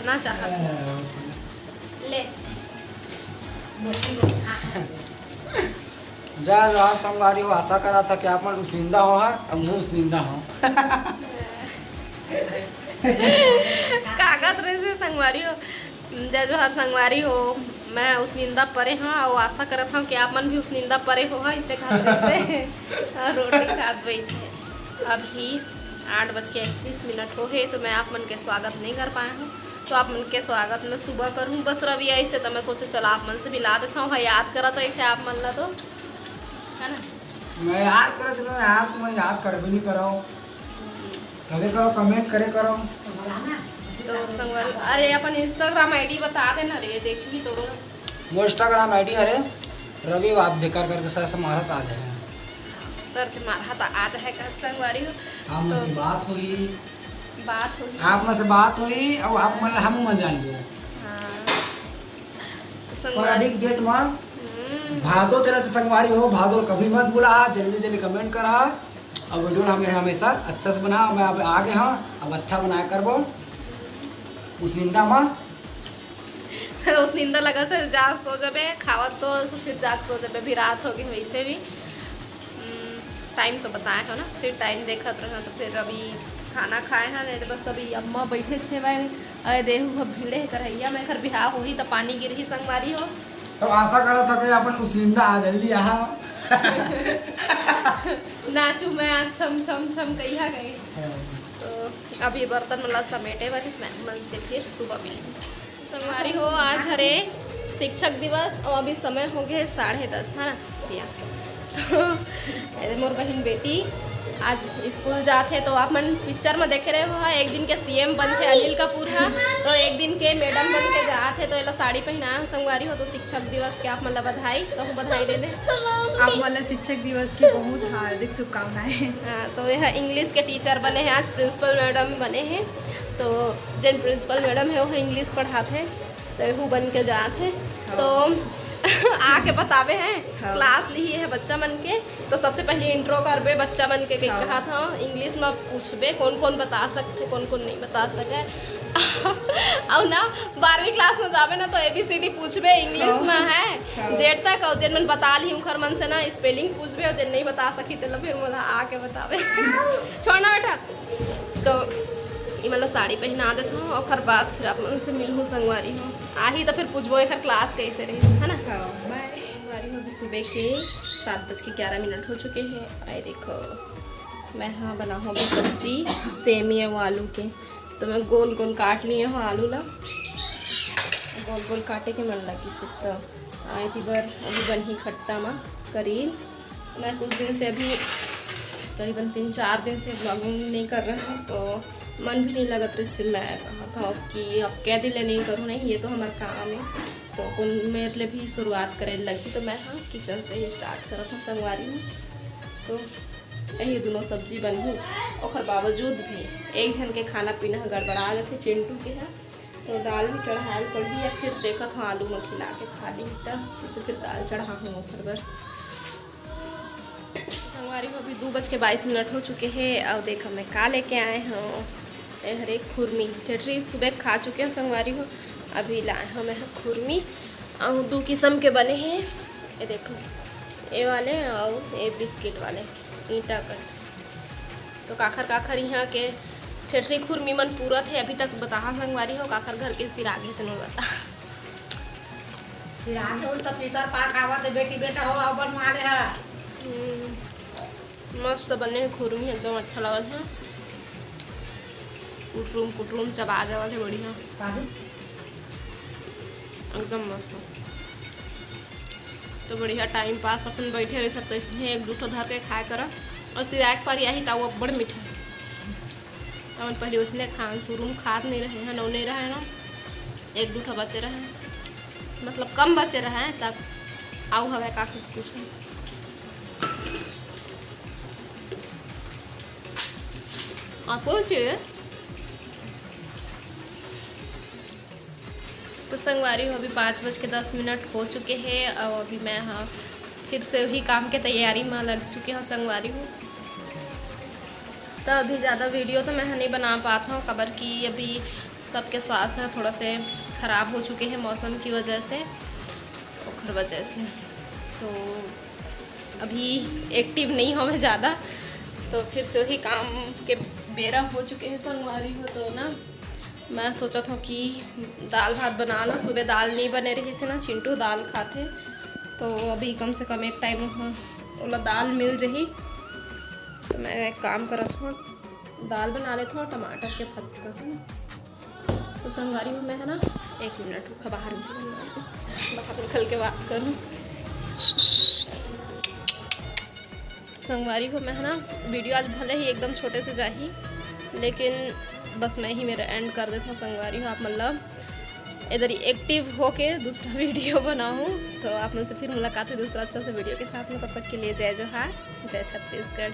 ना चाहत ले जय जवाहर संगवारी हो। आशा करा था कि आप उसिंदा हो है, अब मुँह उसिंदा हो। कागज रहे से संगवारी हो। जय जोहर संगवारी हो। मैं उस निंदा परे हाँ और आशा करत हूँ कि आप मन भी उस निंदा परे हो है। इसे खाते से रोटी खात बैठे। अभी 8:31 हो है तो मैं आप मन के स्वागत नहीं कर पाया हूँ। तो आप मन के स्वागत में सुबह करूँ बस रवि आई से तो मैं सोचे चलो आप मन से भी ला देता हूँ। याद करत रही थे आप मन ला तो है ना। मैं याद करत रहा यार, तुम्हें याद कर भी नहीं करो। करे करो, कमेंट करे करो। तो संगवारी अरे अपन इंस्टाग्राम आईडी बता देना रे, देखी तो वो इंस्टाग्राम आईडी अरे रवि वाद्यकर करके सर्च मारत आ जाए। सर्च मारा था आ जाएगा संगवारी हो। आप में से बात हुई, बात हुई आप में से बात हुई और आप मतलब हम मन जान लो। पर अभी डेट में भादो तेरा तो संगवारी हो। भादो कभी मत बुला, जल्दी जल्दी कमेंट करा और वीडियो हमें हमेशा अच्छा से बना। मैं अब आगे हाँ अब अच्छा बनाया करबो। उस निंदा में उस निंदा लगा था जाग सो जबे खावत तो फिर जाग सो जबे भी रात होगी। वैसे भी टाइम तो बताया है ना, फिर टाइम देखत रहा तो फिर अभी खाना खाए हैं नहीं तो बस अभी अम्मा बैठे छे भाई। अरे देहू अब भीड़े करैया में घर बिहार हो ही तो पानी गिर ही संगवारी हो। तो आशा करा था कि अपन उस निंदा आ जल्दी यहाँ नाचू मैं आज छम छम छम कहिया गई। तो अभी बर्तन मतलब समेटे वाली मैं मन से फिर सुबह मिली संगवारी हो। आज हरे शिक्षक दिवस और अभी समय हो गए 10:30 है ना। तो मोर बहन बेटी आज स्कूल जाते तो आप मन पिक्चर में देखे रहे हो एक दिन के सीएम बनते अनिल कपूर है तो एक दिन के मैडम बन के जाते तो एला साड़ी पहना संगवारी हो। तो शिक्षक दिवस के आप मतलब बधाई तो बधाई दे दे आप वाला शिक्षक दिवस की बहुत हार्दिक शुभकामनाएं। हाँ तो यह इंग्लिश के टीचर बने हैं आज, प्रिंसिपल मैडम बने हैं। तो जिन प्रिंसिपल मैडम है वो इंग्लिश पढ़ाते हैं तो यहू बन के जाते हैं। तो आके बतावे हैं क्लास ली है बच्चा मन के। तो सबसे पहले इंट्रो करबे बच्चा मन के कहा था इंग्लिश में पूछबे कौन कौन बता सकते कौन कौन नहीं बता सके। और ना 12वीं क्लास में जावे ना तो ABCD पूछबे इंग्लिश में है जेड तक और जिन मन बता ली उनकर मन से ना स्पेलिंग पूछबे और जिन नहीं बता सकी तो फिर मुझे आके बतावे छोड़ना बेटा। तो ये मतलब साड़ी पहना देता हूँ और बाद फिर आप उनसे मिलूँ संगवारी हो आ ही तो फिर पूछबो एक क्लास कैसे रही है ना। बाय। संगवारी हो अभी सुबह के 7:11 हो चुके हैं। आए देखो मैं हाँ बना हूँ अभी सब्जी सेमिया वो आलू के। तो मैं गोल गोल काट लिए हूँ आलू ला, गोल गोल काटे के मन लगी से तो आए थी बार अभी बन ही खट्टा माँ करील। मैं कुछ दिन से अभी करीबन 3-4 दिन से ब्लॉगिंग नहीं कर रहा हूँ तो मन भी नहीं लगा। तो फिर मैं कहा था कि अब क्या दिल नहीं करूँ नहीं ये तो हमारा काम है। तो मेरे लिए भी शुरुआत करे लगी तो मैं हाँ किचन से ही स्टार्ट करा था संगवारी में। तो यही दोनों सब्जी बनी और बावजूद भी एक जन के खाना पीना गड़बड़ा जाते चिंटू के हैं। तो दाल भी चढ़ायल पड़ी या फिर देखा था आलू में खिला के खा ली तो फिर दाल चढ़ा हूँ फिर बर संगवारी को। अभी 2:22 हो चुके हैं और देखो मैं का लेके आए हूँ हर एक खुरमी ठेठरी सुबह खा चुके हैं संगवारी हो। अभी लाए हैं मैं खुरमी और 2 किस्म के बने हैं ये देखो ये वाले और ये बिस्किट वाले ईटा कर। तो काखर काखर यहाँ के ठेठरी खुरमी मन पूरा थे अभी तक बता संगवारी हो। काखर घर के सिरागे तो नहीं बता सिरागे हो तो पितर पाक आवत बेटी बेटा हो अब बनवा दे है। मस्त बने हैं खुरमी एकदम अच्छा लगल है। कुटरूम चबा जावा है बढ़िया एकदम मस्त। तो बढ़िया टाइम पास अपन बैठे रहे तो इसलिए एक दूठो धर के खाए कर और सिराग पर यही था वो बड़ मीठा है। अपन पहले उसने खान शुरू में खाद नहीं रहे हैं नौ नहीं रहे ना एक दूठो बचे रहे मतलब कम बचे रहे हैं तब आओ हवा काफी कुछ आपको चाहिए। तो संगवारी हो अभी 5:10 हो चुके हैं और अभी मैं हाँ फिर से वही काम के तैयारी में लग चुके हैं संगवारी हूँ। तो अभी ज़्यादा वीडियो तो मैं नहीं बना पाता हूँ खबर की अभी सबके स्वास्थ्य थोड़ा से ख़राब हो चुके हैं मौसम की वजह से, ओखर वजह से। तो अभी एक्टिव नहीं हो मैं ज़्यादा, तो फिर से वही काम के बेरा हो चुके हैं संगवारी हो। तो ना मैं सोचा था कि दाल भात बना लो, सुबह दाल नहीं बने रही से ना, चिंटू दाल खाते, तो अभी कम से कम एक टाइम ओला दाल मिल जही। तो मैं एक काम करत हूँ, दाल बना लेता हूँ टमाटर के पत्ता है ना। तो संगवारी हूँ मैं है ना, 1 मिनट रुका, बाहर निकल के बात करूँ। संगवारी को मैं है ना, वीडियो आज भले ही एकदम छोटे से जाही, लेकिन बस मैं ही मेरा एंड कर देता हूँ। संगवारी हो आप मतलब इधर ही एक्टिव होके दूसरा वीडियो बनाऊँ। तो आप मुझसे फिर मुलाकात है दूसरा अच्छा से वीडियो के साथ में। तब तक के लिए जय जोहार, जय छत्तीसगढ़।